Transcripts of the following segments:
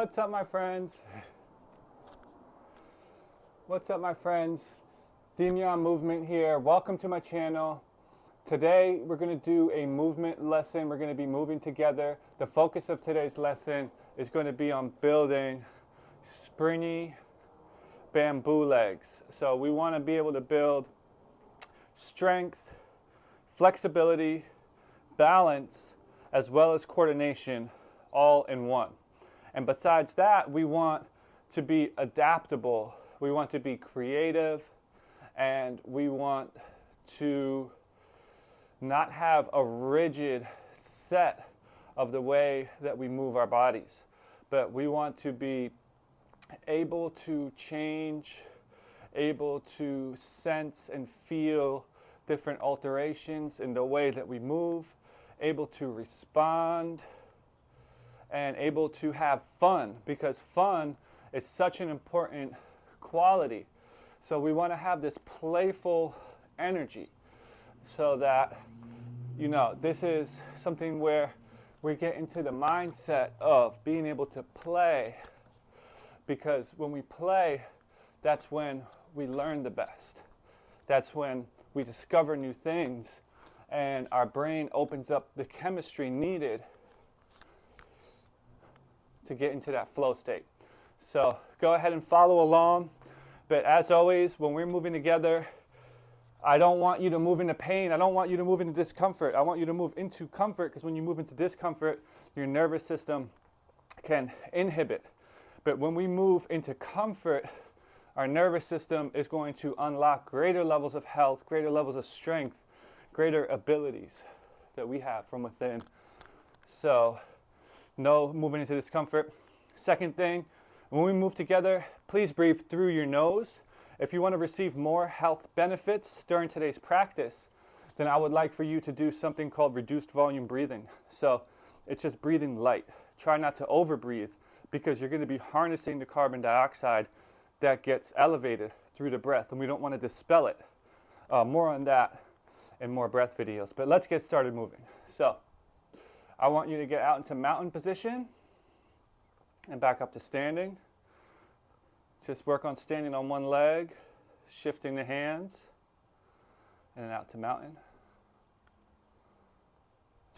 What's up, my friends? What's up, my friends? Dimion Movement here. Welcome to my channel. Today we're going to do a movement lesson. We're going to be moving together. The focus of today's lesson is going to be on building springy bamboo legs. So we want to be able to build strength, flexibility, balance, as well as coordination all in one. And besides that, we want to be adaptable. We want to be creative, and we want to not have a rigid set of the way that we move our bodies, but we want to be able to change, able to sense and feel different alterations in the way that we move, able to respond, and able to have fun, because fun is such an important quality. So we want to have this playful energy so that, you know, this is something where we get into the mindset of being able to play, because when we play, that's when we learn the best. That's when we discover new things and our brain opens up the chemistry needed to get into that flow state. So go ahead and follow along. But as always, when we're moving together, I don't want you to move into pain. I don't want you to move into discomfort. I want you to move into comfort, because when you move into discomfort, your nervous system can inhibit. But when we move into comfort, our nervous system is going to unlock greater levels of health, greater levels of strength, greater abilities that we have from within. So no moving into discomfort. Second thing, when we move together, please breathe through your nose. If you want to receive more health benefits during today's practice, then I would like for you to do something called reduced volume breathing. So it's just breathing light. Try not to overbreathe, because you're going to be harnessing the carbon dioxide that gets elevated through the breath, and we don't want to dispel it. More on that in more breath videos. But let's get started moving. So I want you to get out into mountain position and back up to standing. Just work on standing on one leg, shifting the hands, and then out to mountain.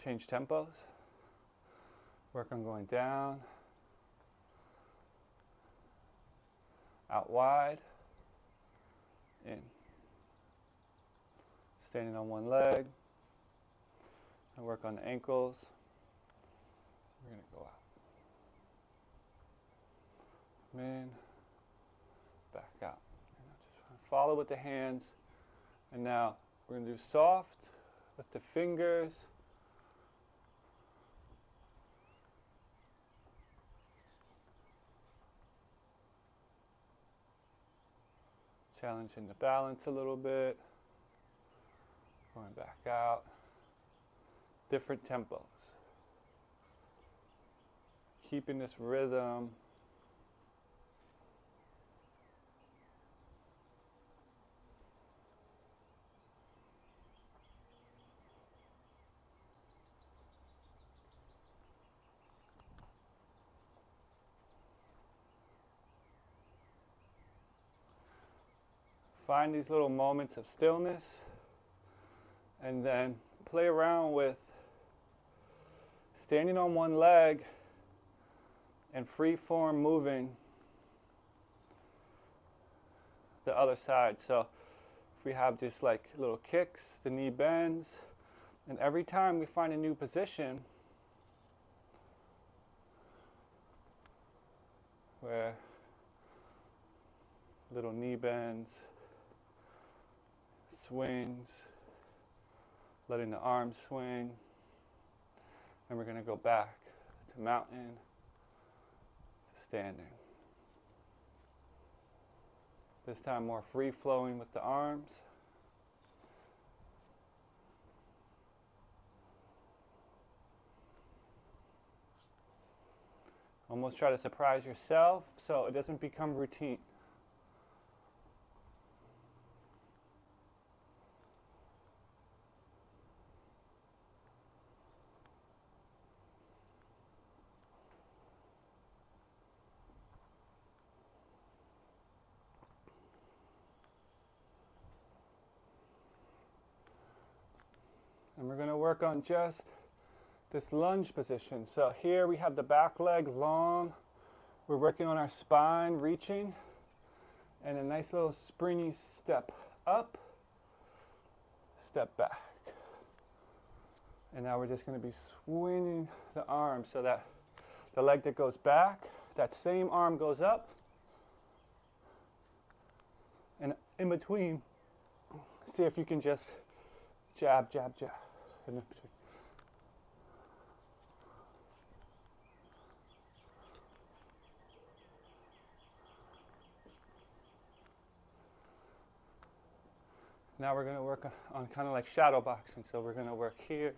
Change tempos. Work on going down, out wide, in. Standing on one leg, and work on the ankles. We're going to go out. In, back out. Just follow with the hands. And now we're going to do soft with the fingers. Challenging the balance a little bit. Going back out. Different tempos. Keeping this rhythm. Find these little moments of stillness, and then play around with standing on one leg and free form moving the other side. So if we have just like little kicks, the knee bends, and every time we find a new position where little knee bends, swings, letting the arms swing, and we're going to go back to mountain, to standing. This time more free flowing with the arms. Almost try to surprise yourself so it doesn't become routine. And we're going to work on just this lunge position. So here we have the back leg long. We're working on our spine, reaching, and a nice little springy step up, step back. And now we're just going to be swinging the arm so that the leg that goes back, that same arm goes up. And in between, see if you can just jab, jab, jab. In between. Now we're going to work on kind of like shadow boxing. So we're going to work here,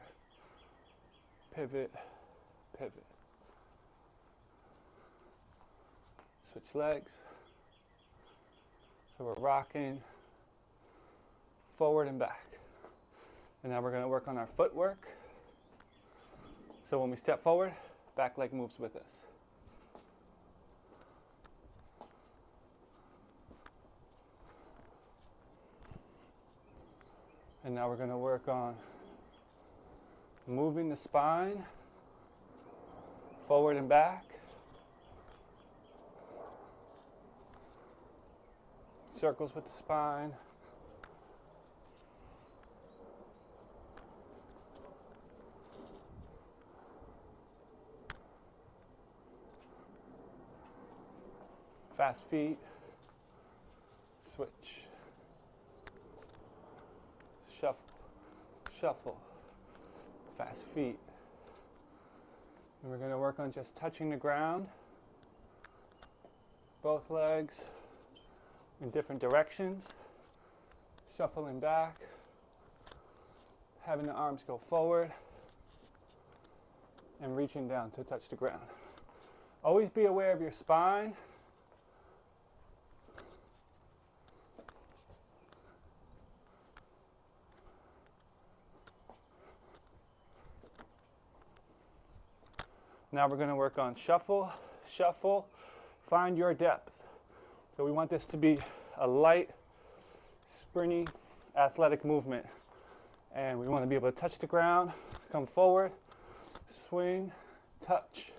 pivot, pivot. Switch legs. So we're rocking forward and back. And now we're going to work on our footwork. So when we step forward, back leg moves with us. And now we're going to work on moving the spine forward and back. Circles with the spine. Fast feet. Switch. Shuffle, shuffle, fast feet. And we're going to work on just touching the ground, both legs in different directions, shuffling back, having the arms go forward, and reaching down to touch the ground. Always be aware of your spine. Now we're going to work on shuffle, shuffle, find your depth. So we want this to be a light, springy, athletic movement. And we want to be able to touch the ground, come forward, swing, touch,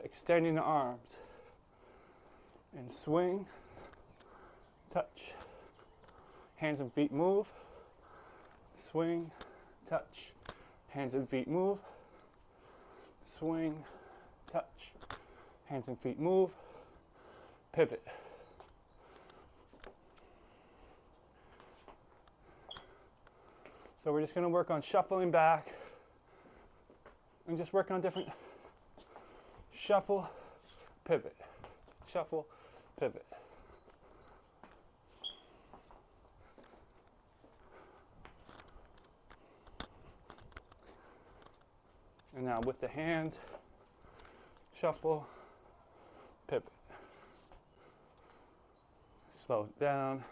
extending the arms, and swing, touch. Hands and feet move, swing, touch. Hands and feet move. Swing, touch, hands and feet move, pivot. So we're just going to work on shuffling back and just work on different shuffle, pivot, shuffle, pivot. And now with the hands, shuffle, pivot. Slow it down.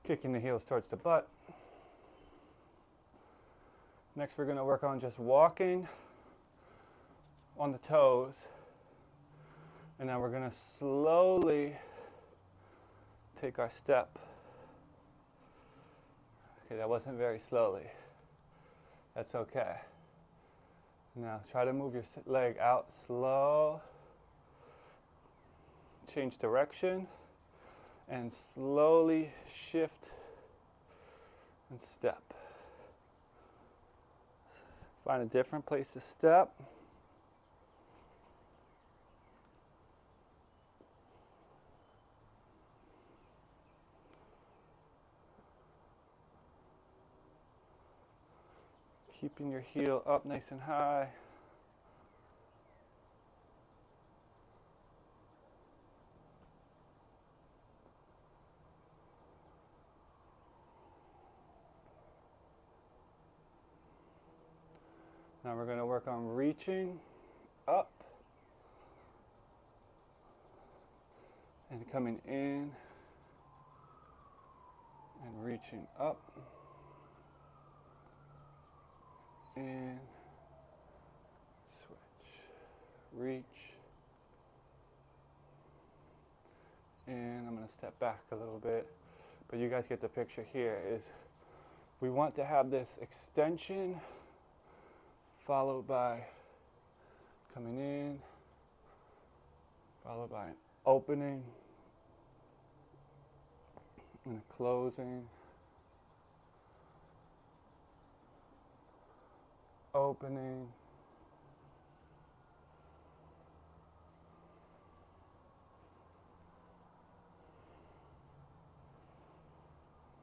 Kicking the heels towards the butt. Next we're going to work on just walking on the toes, and now we're going to slowly take our step. Okay, that wasn't very slowly. That's okay. Now try to move your leg out slow. Change direction and slowly shift and step. Find a different place to step. Keeping your heel up nice and high. Now we're going to work on reaching up and coming in and reaching up reach. And I'm going to step back a little bit, but you guys get the picture here. Is we want to have this extension followed by coming in, followed by an opening and a closing, opening,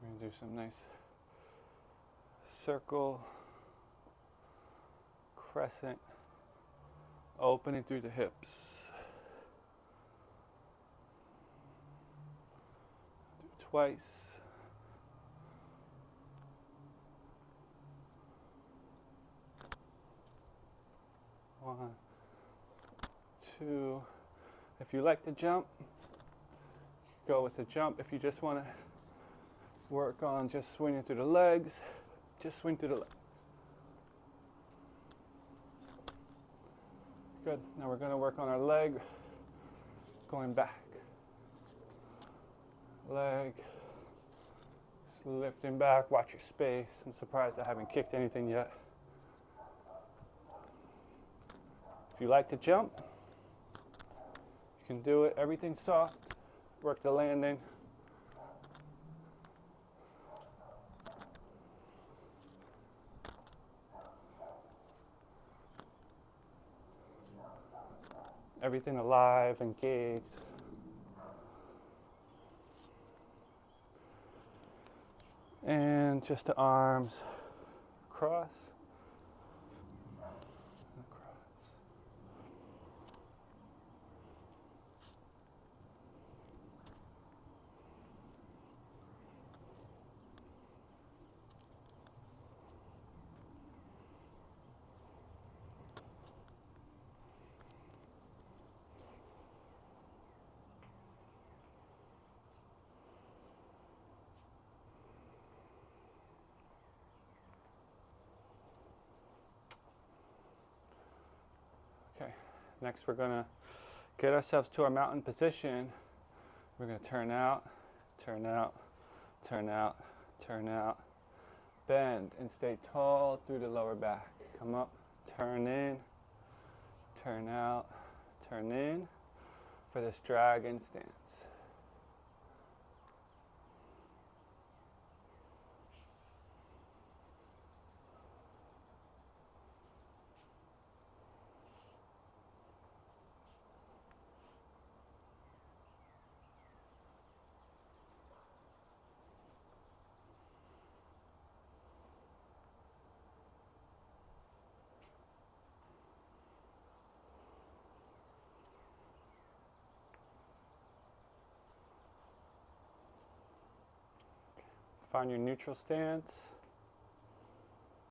we're going to do some nice circle, crescent, opening through the hips. Do twice. One, two. If you like to jump, go with the jump. If you just want to work on just swinging through the legs, just swing through the legs. Good. Now we're going to work on our leg, going back. Leg, just lifting back. Watch your space. I'm surprised I haven't kicked anything yet. If you like to jump, you can do it. Everything's soft. Work the landing. Everything alive, engaged. And just the arms across. Okay, next we're going to get ourselves to our mountain position. We're going to turn out, turn out, turn out, turn out, bend, and stay tall through the lower back. Come up, turn in, turn out, turn in for this dragon stance. Find your neutral stance.